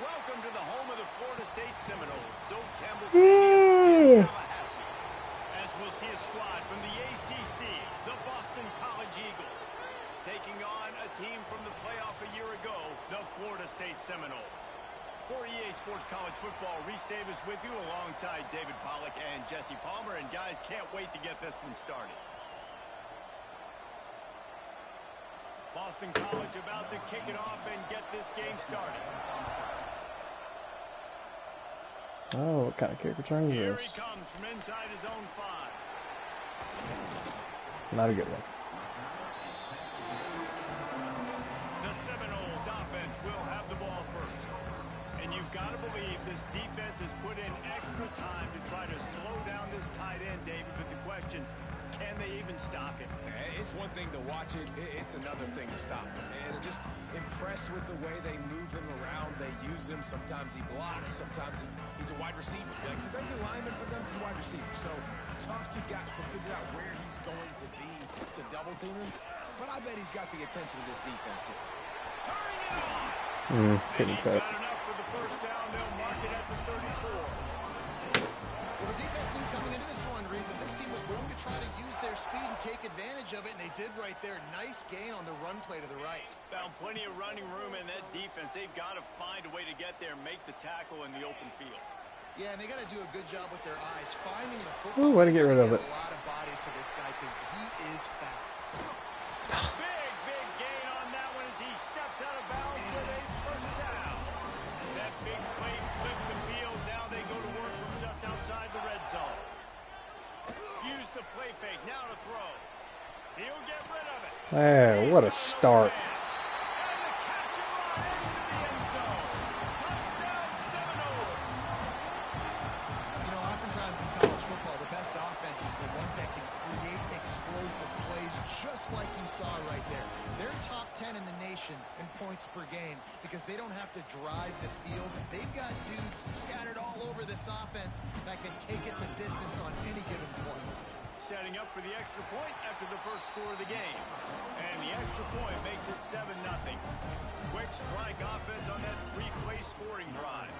Welcome to the home of the Florida State Seminoles, Doak Campbell Stadium in Tallahassee. As we'll see a squad from the ACC, the Boston College Eagles, taking on a team from the playoff a year ago, the Florida State Seminoles. For EA Sports College Football, Reese Davis with you alongside David Pollack and Jesse Palmer. And guys, can't wait to get this one started. Boston College about to kick it off and get this game started. Oh, what kind of kick return is Here this? he comes from inside his own 5. Not a good one. The Seminoles offense will have the ball first. And you've got to believe this defense has put in extra time to try to slow down this tight end, David. But the question, can they even stop him? It's one thing to watch it. It's another thing to stop him. And I'm just impressed with the way they move him around. They use him. Sometimes he blocks. Sometimes he's a wide receiver. Like sometimes he's a lineman. Sometimes he's a wide receiver. So tough to figure out where he's going to be to double team him. But I bet he's got the attention of this defense too. Turning it on. Couldn't He's cut. got enough for the first down. They'll mark it at the 34. Well, the defense knew coming into this one, Reese, that this team was going to try to use their speed and take advantage of it, and they did right there. Nice gain on the run play to the right. Found plenty of running room in that defense. They've got to find a way to get there and make the tackle in the open field. Yeah, and they got to do a good job with their eyes, finding the football. Ooh, way to get rid of it. A lot of bodies to this guy because he is fast. Big gain on that one as he steps out of bounds with a first down. That big play flipped the field. Now they go to work from just outside the red zone. Use the play fake. Now to throw. He'll get rid of it. Hey, what a start. And the catch and run into the end zone. Touchdown Seminoles. You know, oftentimes in college football, the best offenses are the ones that can create explosive plays just like you saw right there. They're top 10 in the nation in points per game because they don't have to drive the field. They've got dudes scattered all over this offense that can take it the distance on any given play. Setting up for the extra point after the first score of the game. And the extra point makes it 7-0. Quick strike offense on that replay scoring drive.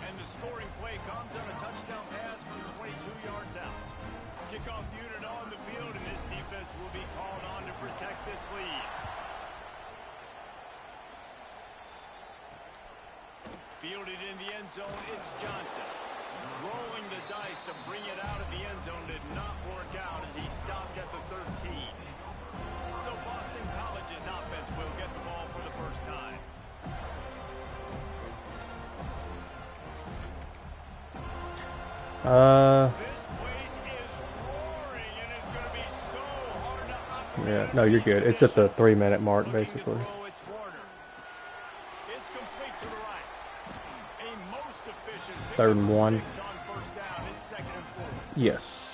And the scoring play comes on a touchdown pass from 22 yards out. Kickoff unit on the field, and this defense will be called on to protect this lead. Fielded in the end zone, it's Johnson. Rolling the dice to bring it out of the end zone did not work out as he stopped at the 13. So Boston College's offense will get the ball for the first time. This place is roaring and it's going to be so hard to operate. Yeah, no, you're good. It's at the 3-minute mark, basically. It's complete to the right. A most efficient 3rd and 1. on first down. It's 2nd and 4. Yes.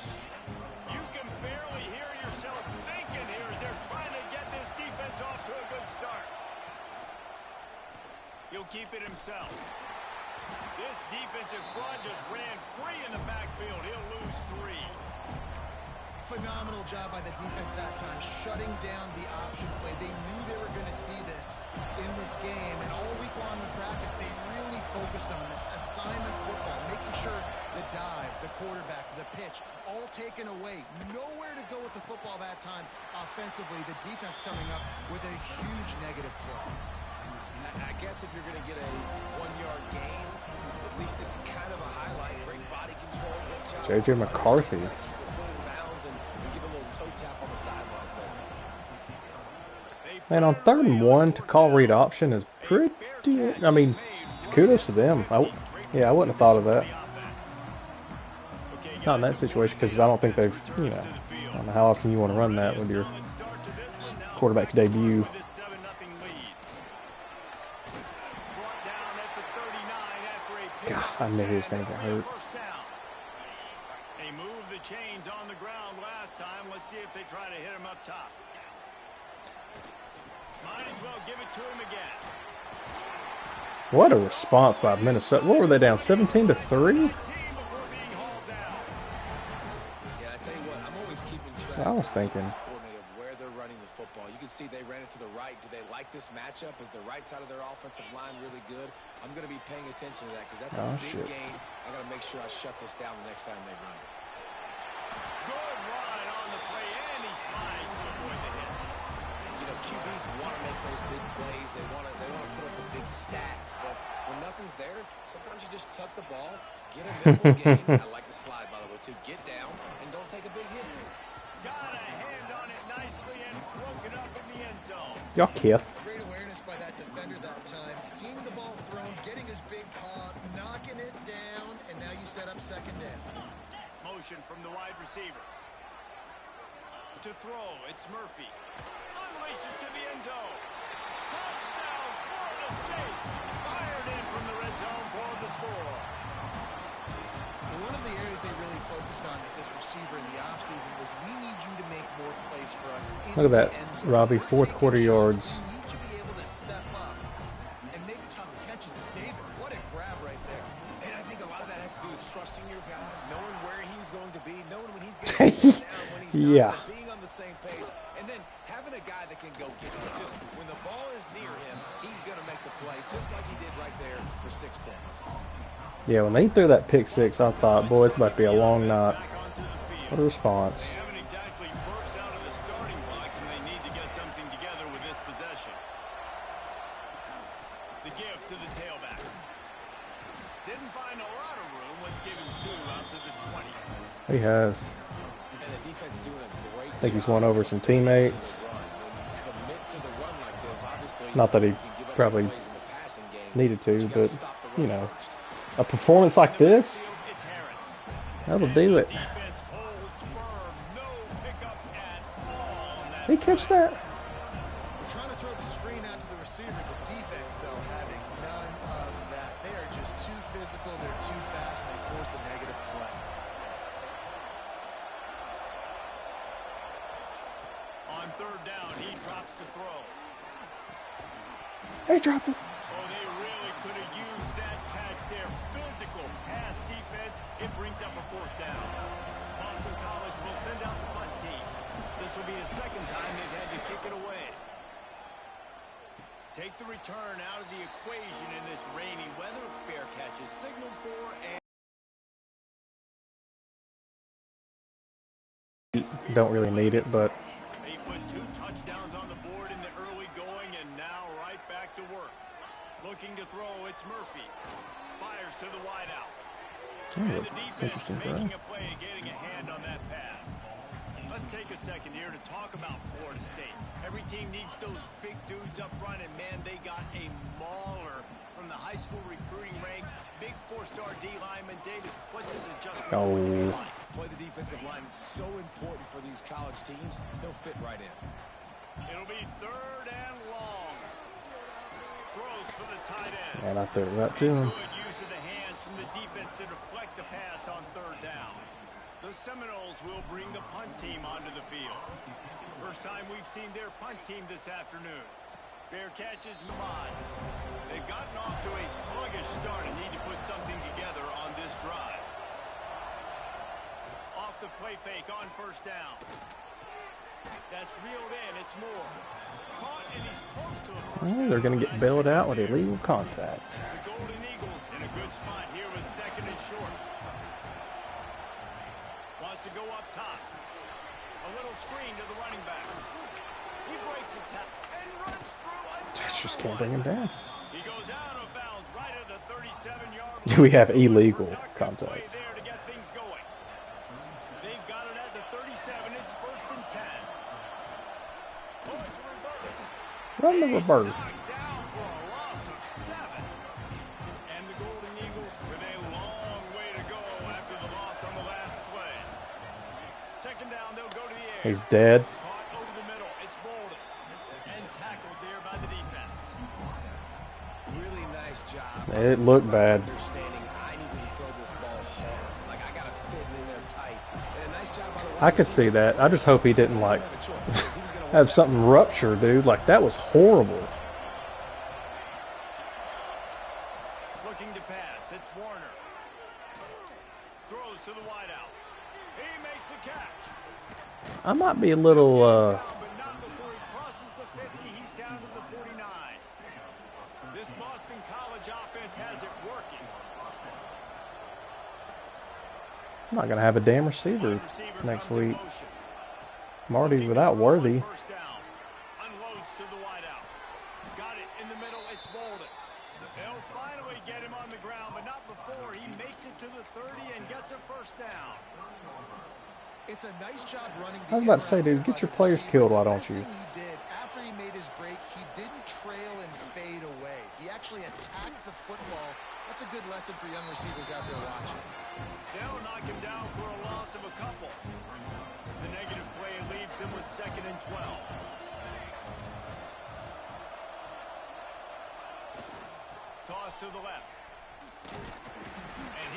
You can barely hear yourself thinking here as they're trying to get this defense off to a good start. He'll keep it himself. This defensive front just ran free in the backfield. He'll lose 3. Phenomenal job by the defense that time, shutting down the option play. They knew they were going to see this in this game, and all week long in practice, they really focused on this assignment football, making sure the dive, the quarterback, the pitch, all taken away. Nowhere to go with the football that time offensively. The defense coming up with a huge negative play. I guess if you're going to get a 1-yard gain, at least it's kind of a highlight. Great body control, great job. J.J. McCarthy. Man, on 3rd and 1 to call read option is pretty. I mean, kudos to them. Yeah, I wouldn't have thought of that. Not in that situation because I don't think they've, you know, I don't know how often you want to run that with your quarterback's debut. God, I knew he was going to get hurt. They moved the chains on the ground last time. Let's see if they try to hit him up top. Might as well give it to him again. What a response by Minnesota. What were they down, 17-3? Yeah, I tell you what, I'm always keeping track. I was thinking. Of where they're running the football. You can see they ran it to the right. Do they like this matchup? Is the right side of their offensive line really good? I'm going to be paying attention to that because that's a big gain. I got to make sure I shut this down the next time they run it. Good run on the play, and he slides to avoid the hit. You know, QBs want to make those big plays. They want to put up the big stats. But when nothing's there, sometimes you just tuck the ball, get a minimal gain. I like the slide, by the way, too. Get down and don't take a big hit. Got a hand on it nicely and broken up in the end zone. Y'all Keith. Great awareness by that defender that time. Seeing the ball thrown, getting his big paw, knocking it down, and now you set up second down. Motion from the wide receiver. To throw, it's Murphy. Unleashes to the end zone. Touchdown, Florida State. Fired in from the red zone for the score. One of the areas they really focused on with this receiver in the offseason was we need you to make more plays for us. Look at that, Robbie, fourth quarter yards. We need you to be able to step up and make tough catches. And David, what a grab right there. And I think a lot of that has to do with trusting your guy, knowing where he's going to be, knowing when he's going to sit down, when he's not, so being on the same page, and then having a guy that can go get it. Just when the ball is near him, he's going to make the play, just like he did right there for 6 points. Yeah, when they threw that pick six, I thought, boy, it's about to be a long night. What a response. They haven't exactly burst out of the starting blocks, and they need to get something together with this possession. The gift to the tailback. Didn't find a lot of room. Let's give him 2 out to the 20. He has. And the defense doing a great I think he's won over some teammates. Not that he probably needed to, but, you know, a performance like this, that'll do it. He catch that? We're trying to throw the screen out to the receiver. The defense, though, having none of that. They are just too physical. They're too fast. And they force a negative play. On 3rd down, he drops to throw. He dropped it. Oh, they really could have used that catch there. Physical pass defense. It brings up a 4th down. Boston College will send out the punt team. This will be the 2nd time they've had to kick it away. Take the return out of the equation in this rainy weather. Fair catch is signaled for, and don't really need it, but they put 2 touchdowns on the board in the early going, and now right back to work. Looking to throw, it's Murphy. Fires to the wideout. And the defense making a play, getting a hand on that pass. Let's take a second here to talk about Florida State. Every team needs those big dudes up front, and man, they got a mauler from the high school recruiting ranks. Big 4-star D lineman. David, what's his adjustment like? Play the defensive line is so important for these college teams. They'll fit right in. It'll be 3rd and long. Throws for the tight end. and I threw it right to him. Good use of the hands from the defense to deflect the pass on 3rd down. The Seminoles will bring the punt team onto the field. First time we've seen their punt team this afternoon. Fair catches, Mods. They've gotten off to a sluggish start and need to put something together on this drive. Off the play fake on 1st down. That's reeled in. It's Moore. Caught, and he's close to a 1st down. They're going to get bailed out with illegal contact. The Golden Eagles in a good spot here with 2nd and short. Wants to go up top. A little screen to the running back. He breaks a tap and runs through. Just can't bring him down. He goes out of bounds right at the 37-yard line. Do we have illegal contact? There to get things going. They've got it at the 37. It's 1st and 10. Oh, it's a reverse. Run the reverse. Knocked down for a loss of 7. And the Golden Eagles with a long way to go after the loss on the last play. 2nd down, they'll go to the air. He's dead. Caught over the middle. It's Bolden. And tackled there by the defense. Really nice job. It looked bad. Understanding I need to throw this ball hard. Like I got to fit in there tight. And a nice job by the I could see that. I just hope he didn't, like, have something rupture, dude. Like, that was horrible. Looking to pass. It's Warner. Throws to the wideout. He makes a catch. I might be a little, But not before he crosses the Boston College offense has it working. I'm not going to have a damn receiver next week. I'm already without Worthy. First down. Unloads to the wideout. Got it in the middle. It's Bolden. They'll finally get him on the ground, but not before he makes it to the 30 and gets a first down. It's a nice job running. I was about to say, dude, get your players killed, why don't you? He did after he made his break, he didn't trail and fade away. He actually attacked the football. That's a good lesson for young receivers out there watching. They'll knock him down for a loss of a couple. The negative play leaves him with 2nd and 12. Toss to the left.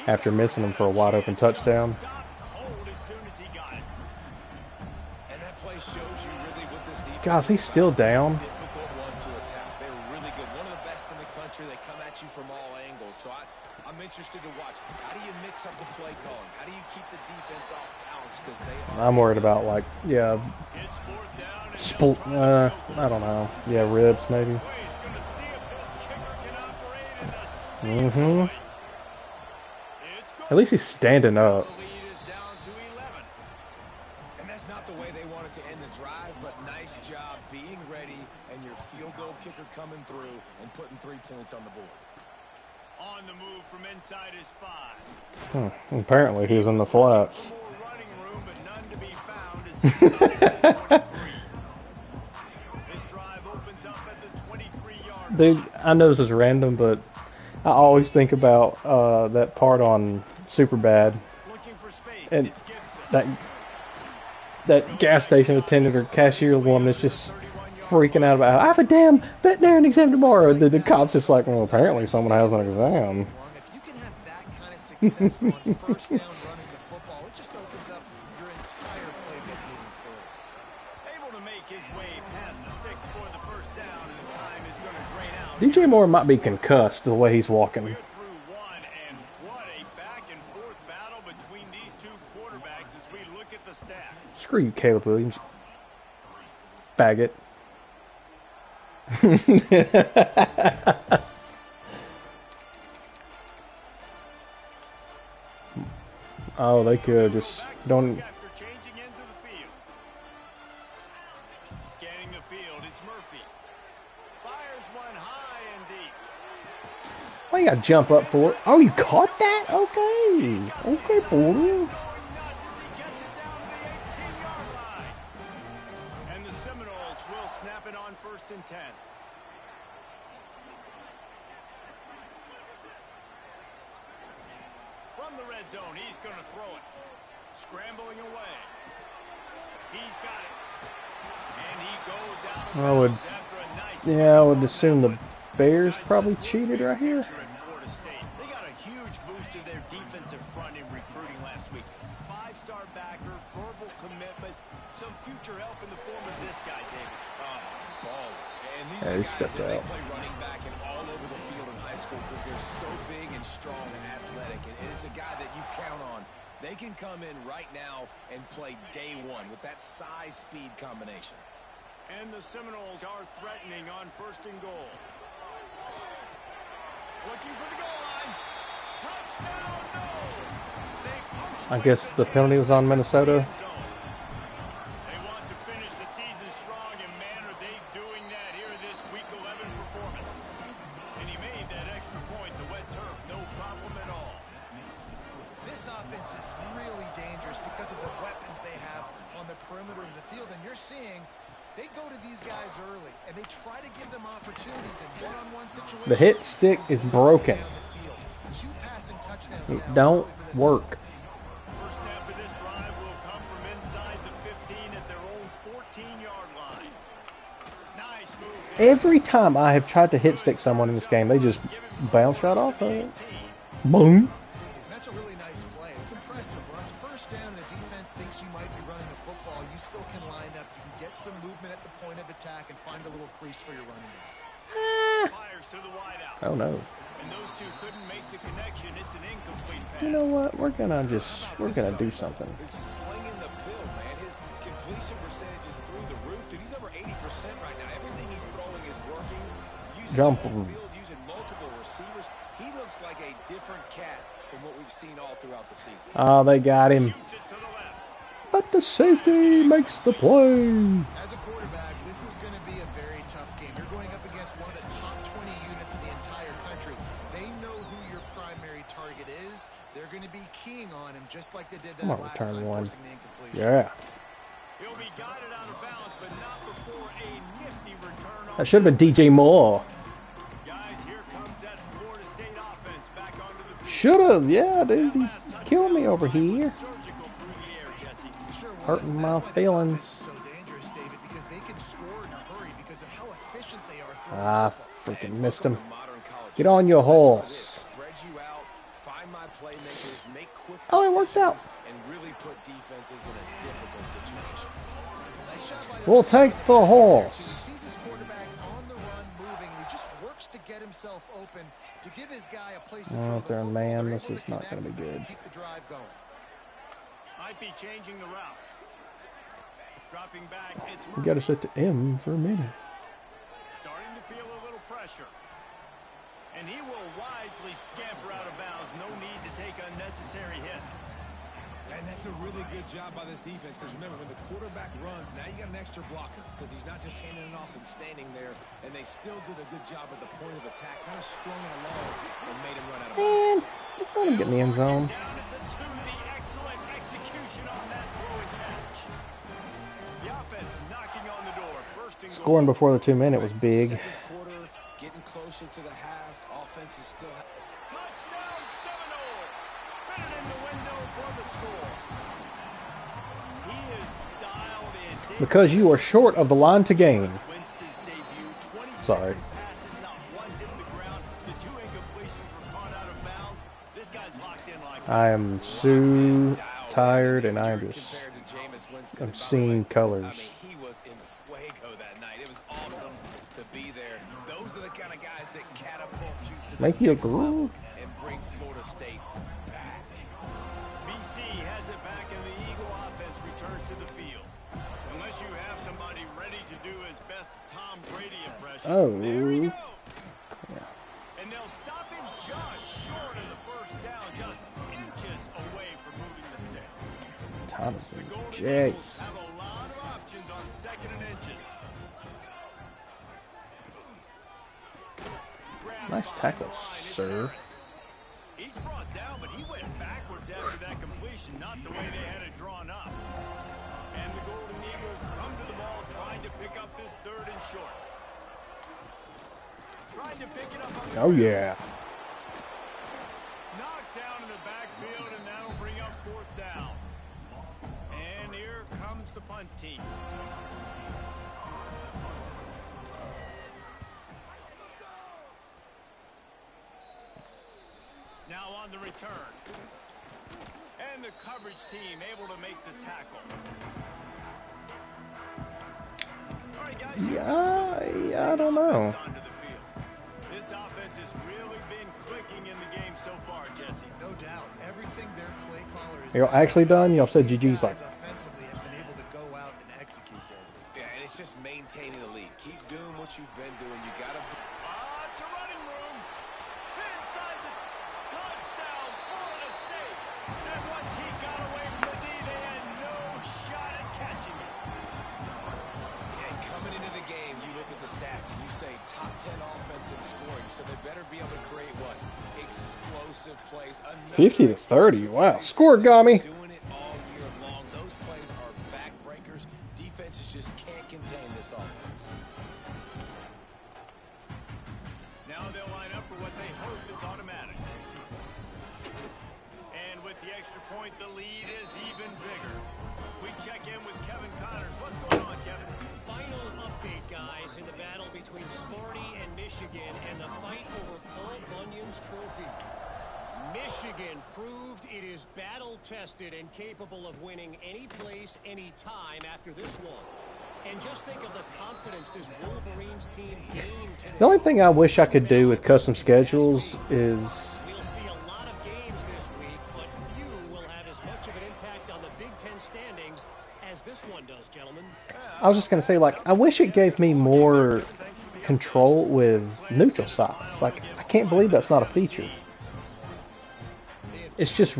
After missing him for a wide open touchdown. Guys, he's still down. Difficult one to attack. They're really good. One of the best in the country. They come at you from all angles. So I'm interested to watch. How do you mix up the play calling? How do you keep the defense off balance? Because they are. I'm worried about, like, yeah, I don't know. Yeah, ribs maybe. At least he's standing up. And that's not the way they wanted to end the drive, but nice job being ready and your field goal kicker coming through and putting 3 points on the board. On the move from inside his 5. Apparently he was in the flats. Running room, but none to be found as he started at the 23. This drive opens up at the 23-yard line. Dude, I know this is random, but I always think about that part on Superbad. Looking for space. And It's Gibson. that gas station attendant or cashier woman is just freaking out about, I have a damn veterinarian exam tomorrow. The cop's just like, well, apparently someone has an exam. If you can have that kind of success on first down running the football, it just opens up your entire playbook moving forward. Able to make his way past the sticks for the first down, and the time is going to drain out. DJ Moore might be concussed the way he's walking. We're through one, and what a back-and-forth battle between these two quarterbacks as we look at the stats. Screw you, Caleb Williams. Faggot. Oh, they could just don't. After changing into the field. Scanning the field, it's Murphy. Fires one high and deep. Why you gotta jump up for it? Oh, you caught that? Okay. Okay, boy. Going nuts as he gets it down to the 18-yard line. And the Seminoles will snap it on 1st and 10. From the red zone, he's going to throw it. Scrambling away. He's got it. And he goes out of bounds after a nice Yeah, I would assume the Bears probably cheated right here. Florida State. They got a huge boost to their defensive front in recruiting last week. 5-star backer, verbal commitment, some future help in the form of this guy, David. Ball. And these Yeah, are he guys stepped that they out. play running back and all over the field in high school because they're so big and strong and athletic. And it's a guy that you count on. They can come in right now and play day one with that size-speed combination. And the Seminoles are threatening on 1st and goal. Looking for the goal line. Touchdown, no! They I guess the penalty was on Minnesota. They want to finish the season strong, and man, are they doing that here in this Week 11 performance. And he made that extra point, the wet turf, no problem at all. This offense is really dangerous because of the weapons they have on the perimeter of the field. And you're seeing they go to these guys early, and they try to give them opportunities in one-on-one situations. The hit stick is broken. Down the field. 2 passing touchdowns now Don't early for this work. First snap of this drive will come from inside the 15 at their own 14-yard line. Nice move. Every time I have tried to hit stick someone in this game, they just bounce right off of it. Boom. That's a really nice play. It's impressive. When it's first down, the defense thinks you might be running the football. You still can line up. You can get some movement at the point of attack and find a little crease for your running back. Fires to the wideout. Oh no. And those two couldn't make the connection. It's an incomplete pass. You know what? We're gonna do something. He's slinging the pill, man. His completion percentage is through the roof. Dude, he's over 80% right now. Everything he's throwing is working. Using Jump. the whole field, using mentioned multiple receivers. He looks like a different cat from what we've seen all throughout the season. Oh, they got him. But the safety makes the play. As a quarterback, this is going to be a very tough game. You're going up against one of the top 20 units in the entire country. They know who your primary target is. They're going to be keying on him just like they did that last time, forcing the incompletion. Yeah. He'll be guided out of bounds, but not before a nifty return. That should have been DJ Moore. Guys, here comes that Florida State offense back onto the field. Should have. Yeah, dude. He's killing me over here. Surgical through the air, Jesse. Hurting my feelings. So dangerous, David, because they can score in a hurry because of how efficient they are. Ah, freaking missed him. Get on your horse. Oh, it worked out. And really put defenses in a difficult situation. We'll take the horse. He sees his quarterback on the run moving, and he just works to get himself open to give his guy a place to throw the football. Man, They're this able is to not going to connect be good. and keep the drive going. Might be changing the route. Dropping back, it's We got to set to M for a minute. starting to feel a little pressure. And he will wisely scamper out of bounds. No need to take unnecessary hits. And that's a really good job by this defense, because remember, when the quarterback runs, now you got an extra blocker, because he's not just handing it off and standing there, and they still did a good job at the point of attack, kind of strung it along and made him run out of bounds. And let him get in the end zone. Down at the 2, the excellent execution on that throw and catch. The offense knocking on the door. First and Scoring goal. before the 2 minute was big. Second quarter, getting closer to the half. Offense is still... Touchdown Seminoles. Fitted in the window for the score. He is dialed in. Because you are short of the line to gain. Winston's debut, 27 Sorry. passes, not one hit the ground. The 2 incompletions were caught out of bounds. This guy's locked in like I am so tired and I'm just... I'm seeing colors. I mean, he was in fuego that night. It was awesome to be there. Those are the kind of guys that catapult you to the Make you a next level groove. and bring Florida State back. BC has it back and the Eagle offense returns to the field. Unless you have somebody ready to do his best Tom Brady impression. Oh. There we go. And they'll stop him just short of the first down, just inches away from moving the sticks. Thomas The Golden Jace. Eagles have a lot of options on 2nd and inches. Nice tackle, sir. He's brought down, but he went backwards after that completion, not the way they had it drawn up. And the Golden Eagles come to the ball, trying to pick up this 3rd and short. Trying to pick it up on the Oh, yeah. knocked down in the backfield, and that'll bring up 4th down. And here comes the punt team. Now on the return. And the coverage team able to make the tackle. All right, guys. Yeah, I don't know. Onto the field. This offense has really been clicking in the game so far, Jesse. No doubt. Everything their play caller is You're actually done? Y'all said GG's like... guys offensively have been able to go out and execute that. Yeah, and it's just maintaining the lead. Keep doing what you've been doing. You got to... To running room. Inside the touchdown, Florida State. And once he got away from the D, they had no shot at catching it. And coming into the game, you look at the stats and you say top 10 offense in scoring, so they better be able to create what? Explosive plays. 50 to 30. Wow. Score, Gummy. Doing it all year long. Those plays are backbreakers. Defenses just can't contain this offense. Now they'll line up for what they hope is automatic. And with the extra point, the lead is even bigger. We check in with Kevin Connors. What's going on, Kevin? Final update, guys, in the battle between Sparty and Michigan and the fight over Paul Bunyan's trophy. Michigan proved it is battle-tested and capable of winning any place, any time after this one. And just think of the confidence this Wolverines team gained today. The only thing I wish I could do with custom schedules is... We'll see a lot of games this week, but few will have as much of an impact on the Big Ten standings as this one does, gentlemen. I was just going to say, like, I wish it gave me more control with neutral sides. Like, I can't believe that's not a feature. It's just,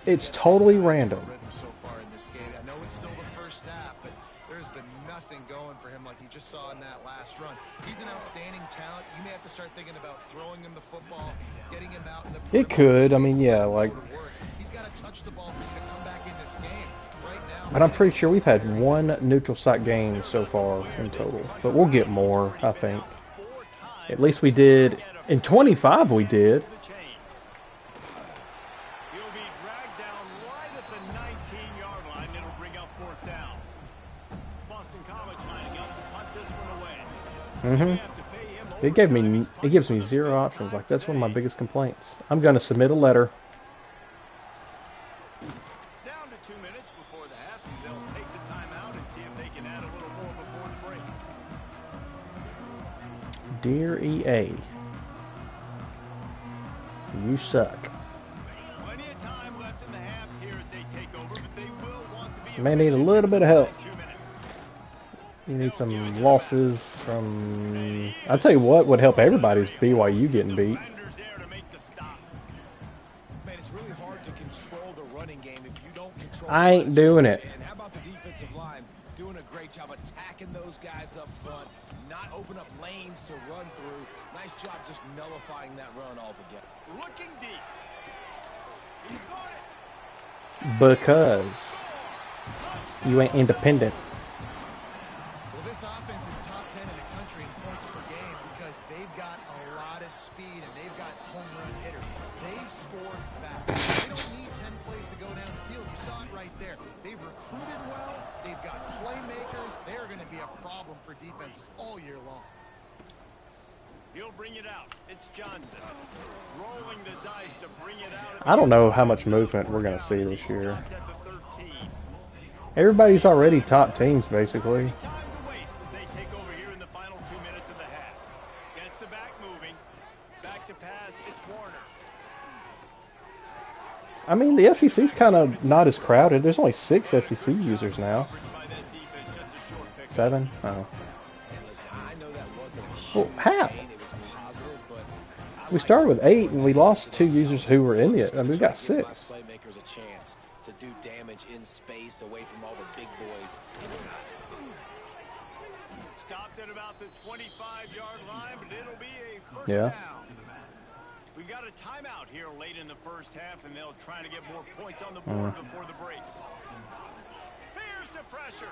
it's totally random. So far in this game, I know it's still the first half, but there's been nothing going for him like you just saw in that last run. He's an outstanding talent. You may have to start thinking about throwing him the football, getting him out in the. It could. I mean, yeah, like. He's got to touch the ball for you to come back in this game. Right now. But I'm pretty sure we've had one neutral site game so far in total. But we'll get more, I think. At least we did. In 25 we did. He'll be dragged down right at the 19-yard line. It'll bring up 4th down. Boston College lining up to punt this one away. It gives me zero options. Like, that's one of my biggest complaints. I'm going to submit a letter. Down to 2 minutes before the half, and they'll take the timeout and see if they can add a little more before the break. Dear EA, you suck. Plenty of time left in the half here as they take over, but they will want to be. You may need a little bit of help. 2 minutes. You need some losses from... I'll tell you what would help everybody is BYU getting beat. Defenders there to make the stop. Man, it's really hard to control the running game if you don't control. I ain't doing it. And how about the defensive line doing a great job attacking those guys up front, not open up lanes to run through. Nice job just nullifying that run altogether. Looking deep. He caught it. Because you ain't independent. Well, this offense is top 10 in the country in points per game because they've got a lot of speed and they've got home run hitters. They score fast. They don't need 10 plays to go downfield. You saw it right there. They've recruited well. They've got playmakers. They're going to be a problem for defenses all year long. He'll bring it out. It's Johnson. Rolling the dice to bring it out. I don't know how much movement we're going to see this year. At the 13. Everybody's already top teams, basically. Time to waste as they take over here in the final 2 minutes of the half. Gets the back moving. Back to pass. It's Warner. I mean, the SEC's kind of not as crowded. There's only 6 SEC users now. Coverage by that defense, just a short pick. 7? Oh. And listen, I know that wasn't a Well, huge how? gain. It was positive, but I We like started with 8 and we lost 2 users who were in it. I mean, we got 6. give my playmakers a chance to do damage in space away from all the big boys inside. Stopped at about the 25-yard line, but it'll be a first Yeah. down. We got a timeout here late in the first half, and they'll try to get more points on the board before the break. Here's the pressure.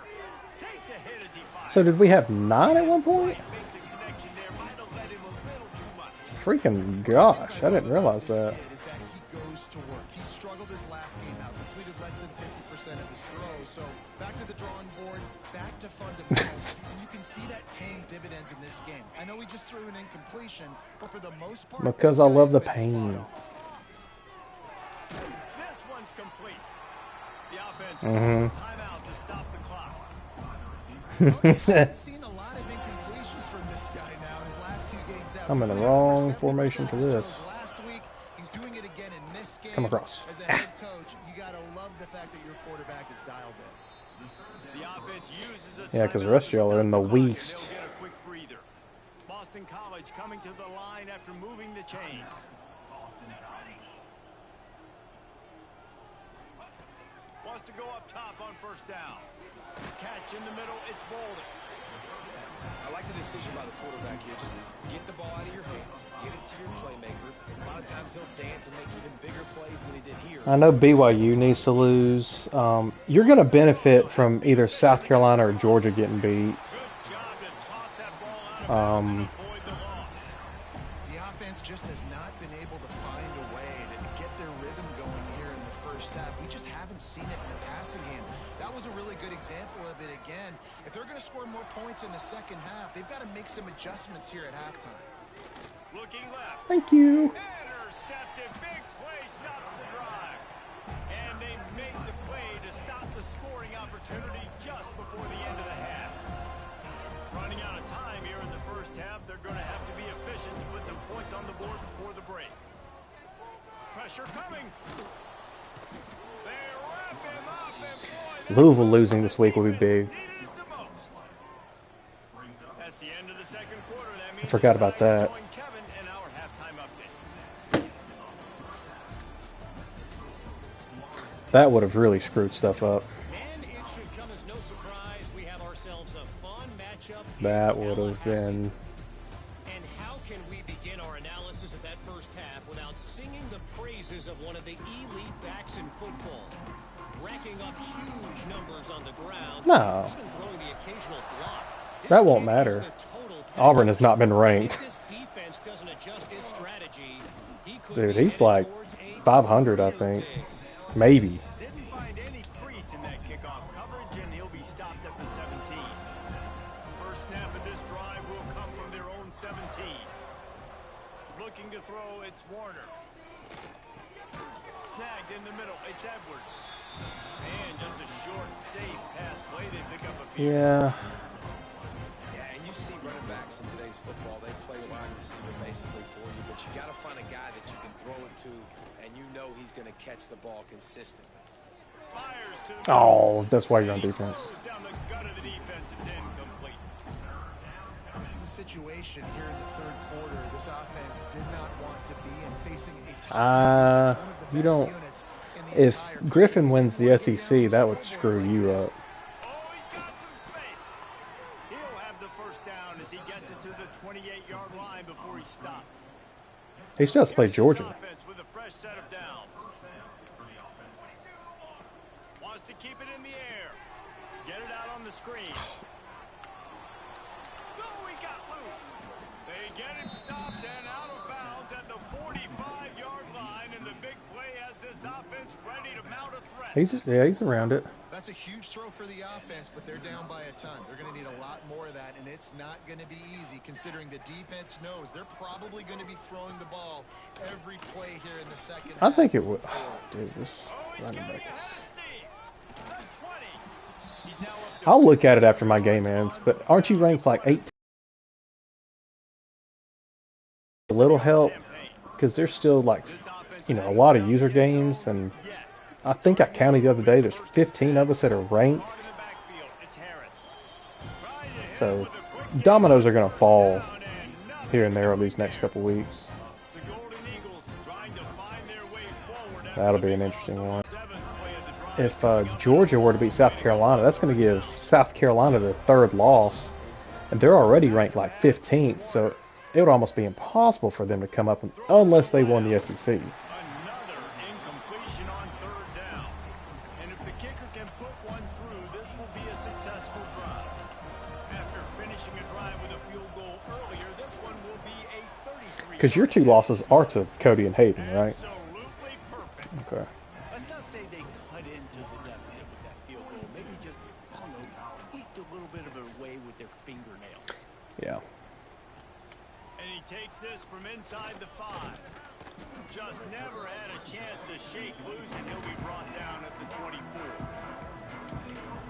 Takes a hit as he fires. So did we have 9 at one point? Make the connection there. Might have let him a little too much. Freaking gosh, I didn't realize that. Is that he goes to work. He struggled his last game out, completed less than 50% of his throws. So back to the drawing board, back to fundamentals, and you can see that paying dividends in this game. I know he just threw an incompletion, but for the most part, Because this I love the guy's been pain. spot on. This one's complete. The offense Mhm. calls a timeout to stop the clock. I've seen a lot of incompletions from this guy now in his last 2 games out. I'm in the wrong formation for this. Last week, he's doing it again in this game. Come across. As a head coach, you got to love the fact that your quarterback is dialed in. The offense uses a Yeah, 'cause the timeout rest of to y'all are stop in the clock, and West. they'll get a quick breather. Boston College coming to the line after moving the chains. Wants to go up top on first down. Catch in the middle, it's Bolden. I like the decision by the quarterback here. Just get the ball out of your hands, get it to your playmaker. A lot of times he'll dance and make even bigger plays than he did here. I know BYU needs to lose. You're going to benefit from either South Carolina or Georgia getting beat. Good job to toss that ball out of bounds and avoid the loss. The offense just has not been able to find a way to get their rhythm going here in the first half. We just haven't seen it in the passing game. That was a really good example of it again. If they're going to score more points in the second half, they've got to make some adjustments here at halftime. Looking left. Thank you. Intercepted. Big play stops the drive. And they make the play to stop the scoring opportunity just before the end of the half. Running out of time here in the first half, they're going to have to be efficient to put some points on the board before the break. Pressure coming. They wrap him up, and boy, Louisville losing this week will be big. needed it the most. That's the end of the second quarter. I forgot about that. Join Kevin in our halftime update. That would have really screwed stuff up. And it should come as no surprise we have ourselves a fun matchup. That would have been. And how can we begin our analysis of that first half without singing the praises of one of the elite backs in football? Racking up huge numbers on the ground. No. Even throwing the occasional block. That won't matter. Auburn has not been ranked. If this defense doesn't adjust its strategy, he could Dude, be he's headed like towards a 500, I real think. day. Maybe. Didn't find any crease in that kickoff coverage, and he'll be stopped at the 17. First snap of this drive will come from their own 17. Looking to throw, it's Warner. Snagged in the middle, it's Edwards. And just a short, safe pass play. They pick up a few. Yeah. Yeah, and you see running backs in today's football, they play wide receiver basically for you, but you got to find a guy that you can throw it to, and you know he's going to catch the ball consistently. Fires to Oh, that's why you're on defense. throws down the gut of the defense. It's incomplete. This is a situation here in the third quarter this offense did not want to be in, facing a top one of the You best don't. units in the If entire Griffin wins the SEC, that would screw you up. Oh, he's got some space. He'll have the first down as he gets it to the 28-yard line before he stopped. He still has to play Here's this Georgia. offense with a fresh set of downs. Wants to keep it in the air. Get it out on the screen. Oh, he got loose. They get him stopped and out of bounds at the 45-yard line, and the big play has this offense ready to mount a threat. He's around it. That's a huge throw for the offense, but they're down by a ton. They're going to need a lot more of that, and it's not going to be easy considering the defense knows they're probably going to be throwing the ball every play here in the second I half. think it would. Dude, this Oh, he's running getting back. ahead of steam. The 20. He's now up to I'll look at it after my game ends, but aren't you ranked like 8? A little help, because there's still like, a lot of user games, and I think I counted the other day, there's 15 of us that are ranked, in the backfield. It's Harris. Right ahead so with a quick dominoes are going to fall down and nothing. here and there over these next couple weeks. The Golden Eagles trying to find their way forward. That'll be an interesting one. Seventh play of the drive. If Georgia were to beat South Carolina, that's going to give South Carolina their third loss, and they're already ranked like 15th, so it would almost be impossible for them to come up unless they won the SEC. Another incompletion on third down. And if the kicker can put one through, this will be a successful drive. After finishing a drive with a field goal earlier, this one will be a 33. Because your two losses are to Cody and Hayden, right? Absolutely perfect. Okay. Let's not say they cut into the deficit with that field goal. Maybe just, I don't know, tweaked a little bit of a way with their fingernail. Yeah. And he takes this from inside the 5. Just never had a chance to shake loose, and he'll be brought down at the 24.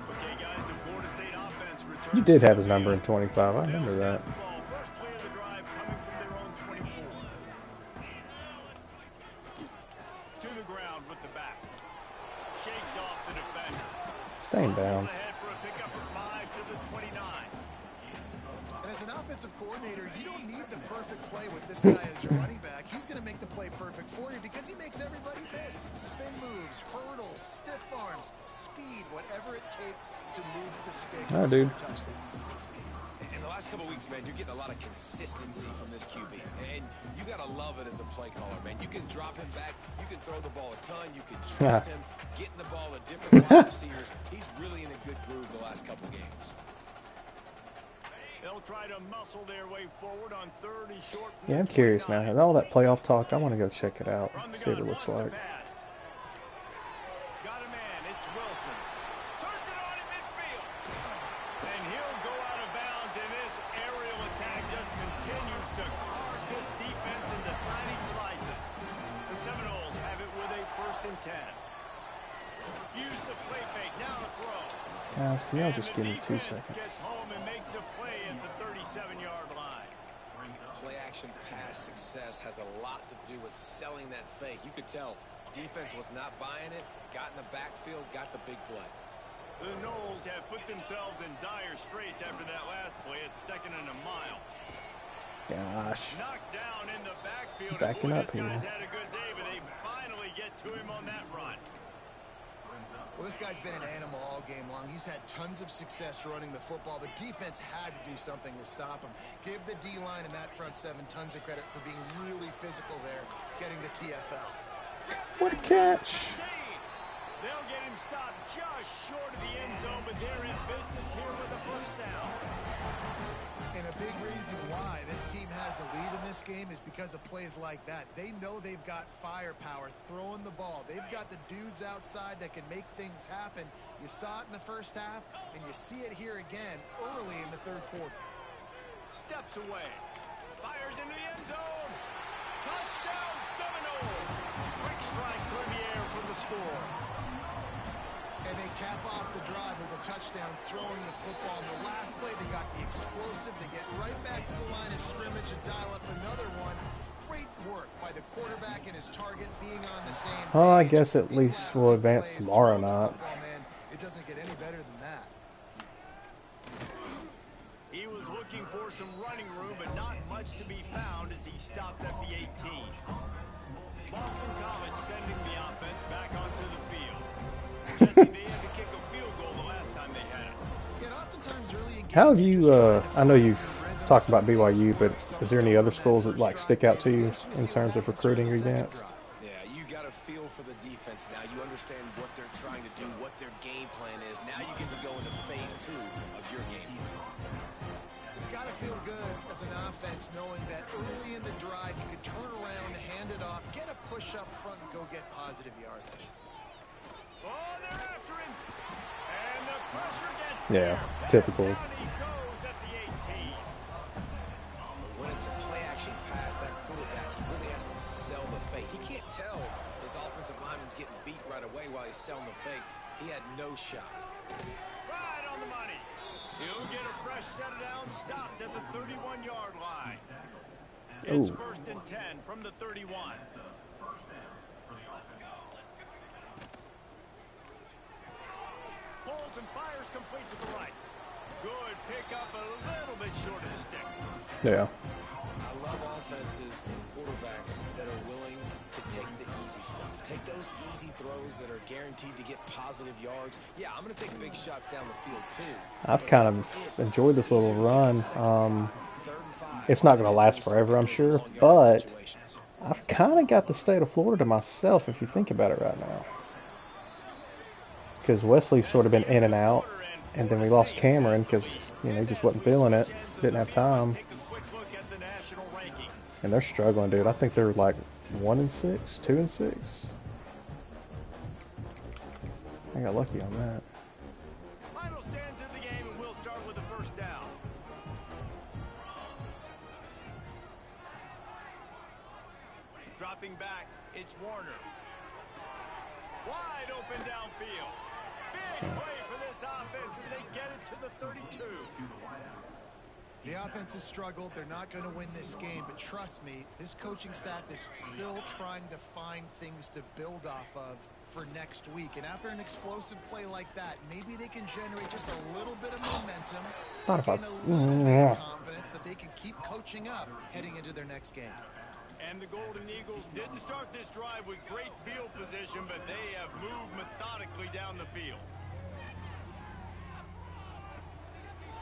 Okay, guys, the Florida State offense returns. You did have his number in 25. I remember They'll that. snap the ball. First play of the drive coming from their own 24. To the ground with the back. Shakes off the defender. Stay in bounds. Ahead for a pickup of 5 to the 29. And as an offensive coordinator, you don't need the perfect play with this guy as your running back. He's going to make the play perfect for you because he makes everybody miss. Spin moves, hurdles, stiff arms, speed, whatever it takes to move the sticks. Oh, dude. Touchdown. In the last couple of weeks, man, you're getting a lot of consistency from this QB. And you got to love it as a play caller, man. You can drop him back. You can throw the ball a ton. You can trust him. Getting the ball to different wide receivers. He's really in a good groove the last couple of games. They'll try to muscle their way forward on third and short. from Yeah, the I'm curious now. 29. With all that playoff talk, I want to go check it out, From the see what gun, it looks wants to like. pass. Got a man, it's Wilson. Turns it on in midfield. And he'll go out of bounds, and this aerial attack just continues to carve this defense into tiny slices. The Seminoles have it with a 1st and 10. Use the play fake, now to throw. Guys, can y'all And just the give me 2 defense seconds? gets home and makes a play at the 37-yard line. Play action pass success has a lot to do with selling that fake. You could tell defense was not buying it, got in the backfield, got the big play. The Noles have put themselves in dire straits after that last play at 2nd and a mile. gosh. Knocked down in the backfield. Backing Boy, up this here. guy's had a good day, but they finally get to him on that run. Well, this guy's been an animal all game long. He's had tons of success running the football. The defense had to do something to stop him. Give the D-line and that front seven tons of credit for being really physical there, getting the TFL. What a catch. They'll get him stopped just short of the end zone, but they're in business here with a first down. And a big reason why this team has the lead in this game is because of plays like that. They know they've got firepower throwing the ball. They've got the dudes outside that can make things happen. You saw it in the first half, and you see it here again early in the third quarter. Steps away. Fires into the end zone. Touchdown Seminoles. Quick strike through the air for the score. And they cap off the drive with a touchdown throwing the football. In the last play, they got the explosive. They get right back to the line of scrimmage and dial up another one. Great work by the quarterback and his target being on the same page. Oh, I guess at least we'll advance tomorrow night. It doesn't get any better than that. He was looking for some running room, but not much to be found as he stopped at the 18. Boston College sending the offense back onto the field. Jesse, they had to kick a field goal the last time they had it. Yeah, oftentimes early in How have games, you, just trying to I know find you've the rhythm, talked about something BYU, but like is there any other schools that like stick out to you in terms of recruiting or against? Yeah, you got a feel for the defense now. You understand what they're trying to do, what their game plan is. Now you get to go into phase 2 of your game plan. It's got to feel good as an offense knowing that early in the drive you could turn around, hand it off, get a push up front, and go get positive yardage. Oh, they're after him. And the pressure gets Yeah, there. typical. Down he goes at the 18. When it's a play-action pass, that quarterback, he really has to sell the fake. He can't tell his offensive lineman's getting beat right away while he's selling the fake. He had no shot. Right on the money. He'll get a fresh set down, stopped at the 31-yard line. It's Ooh. 1st and 10 from the 31. Pulls and fires complete to the right. Good pick up a little bit short of the sticks. Yeah. I love offenses and quarterbacks that are willing to take the easy stuff. Take those easy throws that are guaranteed to get positive yards. Yeah, I'm going to take big shots down the field too. I've kind of enjoyed this little run. It's not going to last forever, I'm sure, but I've kind of got the state of Florida to myself if you think about it right now. Because Wesley's sort of been in and out, and then we lost Cameron because, you know, he just wasn't feeling it, didn't have time. Take a quick look at the national rankings. And they're struggling, dude. I think they're like 1-6, 2-6. I got lucky on that. Final stands in the game, and we'll start with the first down. Dropping back, it's Warner. Wide open downfield. Big play for this offense as they get it to the 32. The offense has struggled. They're not going to win this game, but trust me, this coaching staff is still trying to find things to build off of for next week. And after an explosive play like that, maybe they can generate just a little bit of momentum, gain a little bit of confidence that they can keep coaching up heading into their next game. And the Golden Eagles didn't start this drive with great field position, but they have moved methodically down the field.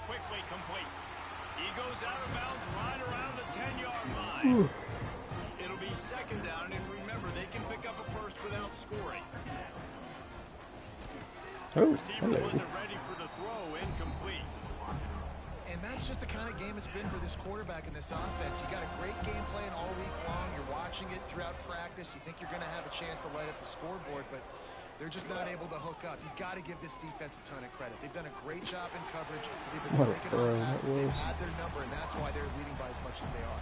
Quickly complete. He goes out of bounds right around the 10-yard line. It'll be 2nd down, and remember, they can pick up a first without scoring. Receiver wasn't ready for the throw, incomplete. And that's just the kind of game it's been for this quarterback in this offense. You got a great game plan all week long. You're watching it throughout practice. You think you're going to have a chance to light up the scoreboard, but they're just not able to hook up. You got to give this defense a ton of credit. They've done a great job in coverage. They've been breaking on passes. They've had their number, and that's why they're leading by as much as they are.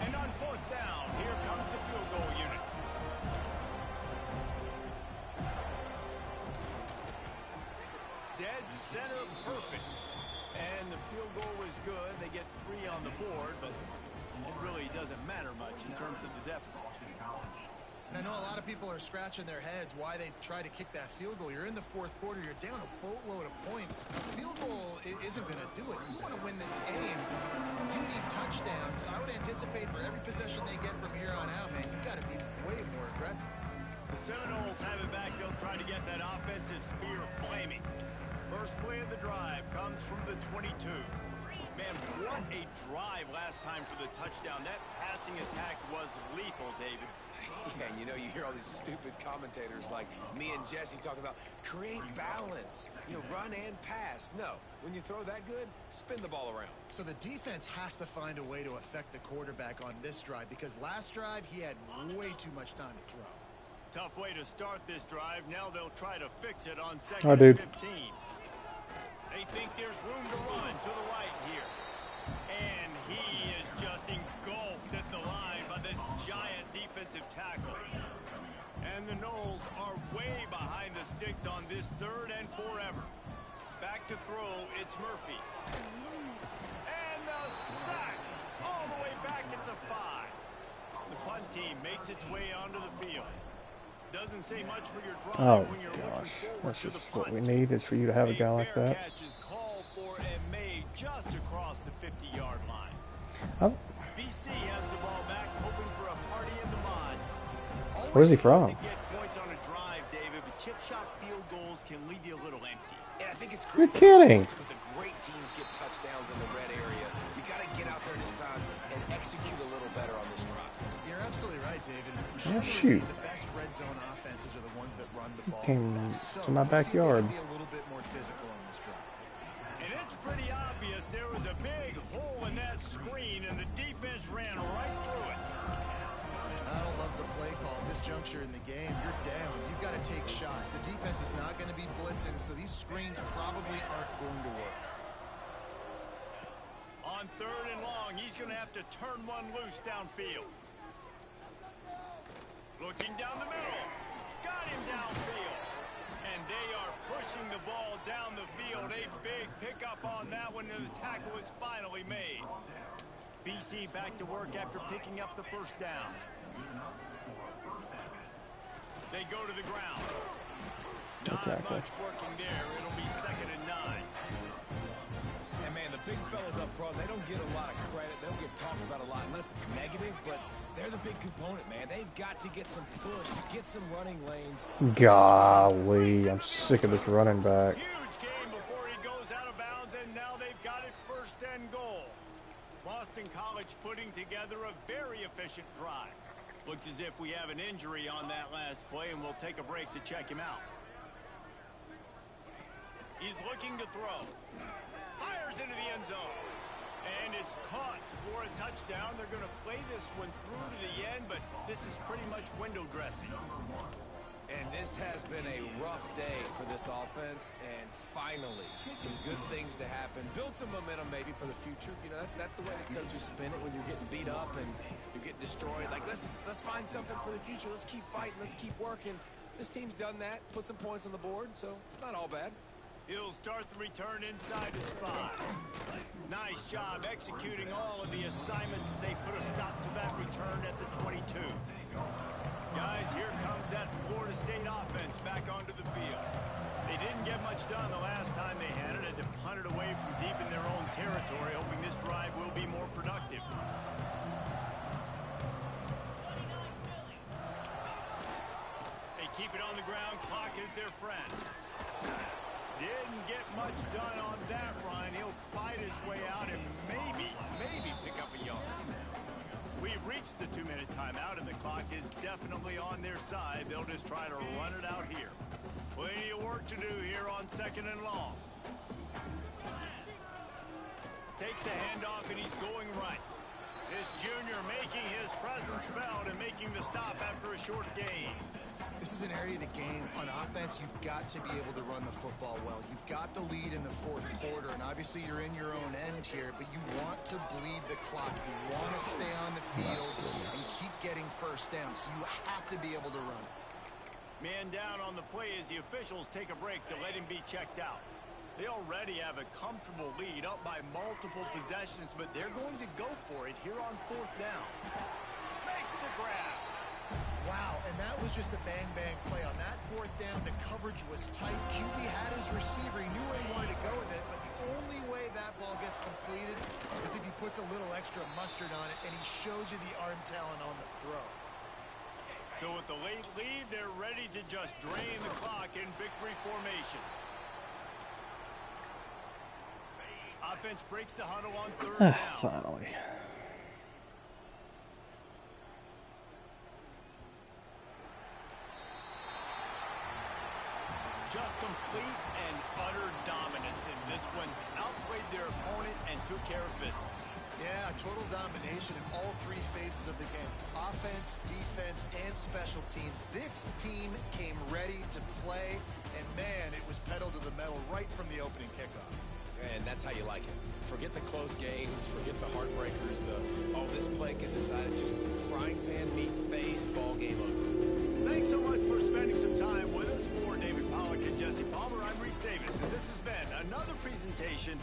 And on 4th down, here comes the field goal unit. Dead center perfect. And the field goal is good. They get 3 on the board, but it really doesn't matter much in terms of the deficit. And I know a lot of people are scratching their heads why they try to kick that field goal. You're in the fourth quarter. You're down a boatload of points. A field goal isn't going to do it. You want to win this game, you need touchdowns. I would anticipate for every possession they get from here on out, man, you got to be way more aggressive. The Seminoles have it back. They'll try to get that offensive spear flaming. First play of the drive comes from the 22. Man, what a drive last time for the touchdown. That passing attack was lethal, David. Yeah, and you know, you hear all these stupid commentators like me and Jesse talking about create balance, you know, run and pass. No, when you throw that good, spin the ball around. So the defense has to find a way to affect the quarterback on this drive because last drive he had way too much time to throw. Tough way to start this drive. Now they'll try to fix it on Oh, second dude. and 15. They think there's room to run to the right here. And he is just engulfed at the line by this giant defensive tackle. And the Noles are way behind the sticks on this third and forever. Back to throw, it's Murphy. And the sack all the way back at the 5. The punt team makes its way onto the field. Doesn't say much for your drive Oh when you're gosh, looking forward that's to the just what punt. we need is for you to have a guy like fair that. catch is called for and made just across the 50-yard line. Huh? BC has the ball back, hoping for a party in the mods. Where's he Always from? good to get points on a drive, David, but chip shot field goals can leave you a little empty. And I think it's You're great kidding. because the great teams get touchdowns in the red area. You got to get out there this time and execute a little better on this drive. You're absolutely right, David. Oh, shoot. The best red zone offenses are the ones that run the ball. Came So to my let's see if they backyard. can be a little bit more physical on this drive. And it's pretty obvious there was a big hole in that screen, and the defense ran right through it. I don't love the play call at this juncture in the game. You're down. You've got to take shots. The defense is not going to be blitzing, so these screens probably aren't going to work. On third and long, he's going to have to turn one loose downfield. Looking down the middle. Got him downfield. And they are pushing the ball down the field. A big pickup on that one, and the tackle is finally made. BC back to work after picking up the first down. They go to the ground. Not tackle. much working there. It'll be 2nd and 9. And man, the big fellas up front, they don't get a lot of credit. They don't get talked about a lot unless it's negative, but they're the big component, man. They've got to get some push, to get some running lanes. Golly, I'm sick of this running back. Huge game before he goes out of bounds, and now they've got it 1st and goal. Boston College putting together a very efficient drive. Looks as if we have an injury on that last play, and we'll take a break to check him out. He's looking to throw. Fires into the end zone. And it's caught for a touchdown. They're going to play this one through to the end, but this is pretty much window dressing. And this has been a rough day for this offense, and finally, some good things to happen. Build some momentum maybe for the future. You know, that's the way the coaches spin it when you're getting beat up and you're getting destroyed. Like, let's find something for the future. Let's keep fighting. Let's keep working. This team's done that, put some points on the board, so it's not all bad. He'll start the return inside the spot. Nice job executing all of the assignments as they put a stop to that return at the 22. Guys, here comes that Florida State offense back onto the field. They didn't get much done the last time they had it. Had to punt it away from deep in their own territory, hoping this drive will be more productive. They keep it on the ground. Clock is their friend. Didn't get much done on that run. He'll fight his way out and maybe pick up a yard. We've reached the 2-minute timeout, and the clock is definitely on their side. They'll just try to run it out here. Plenty of work to do here on 2nd and long. Takes a handoff, and he's going right. This junior making his presence felt and making the stop after a short gain. This is an area of the game. On offense, you've got to be able to run the football well. You've got the lead in the 4th quarter, and obviously you're in your own end here, but you want to bleed the clock. You want to stay on the field and keep getting first down, so you have to be able to run it. Man down on the play as the officials take a break to let him be checked out. They already have a comfortable lead up by multiple possessions, but they're going to go for it here on 4th down. Makes the grab. Wow, And that was just a bang-bang play. On that fourth down, the coverage was tight. QB had his receiver. He knew where he wanted to go with it, but the only way that ball gets completed is if he puts a little extra mustard on it, and he shows you the arm talent on the throw. So with the late lead, they're ready to just drain the clock in victory formation. Offense breaks the huddle on third down. Finally. Just complete and utter dominance in this one. Outplayed their opponent and took care of business. Yeah, total domination in all three phases of the game. Offense, defense, and special teams. This team came ready to play, and man, it was pedal to the metal right from the opening kickoff. And that's how you like it. Forget the close games, forget the heartbreakers, this play get decided, just frying pan, meat face, ball game over. Thanks so much for spending some time with us. For David Pollack and Jesse Palmer, I'm Reese Davis, and this has been another presentation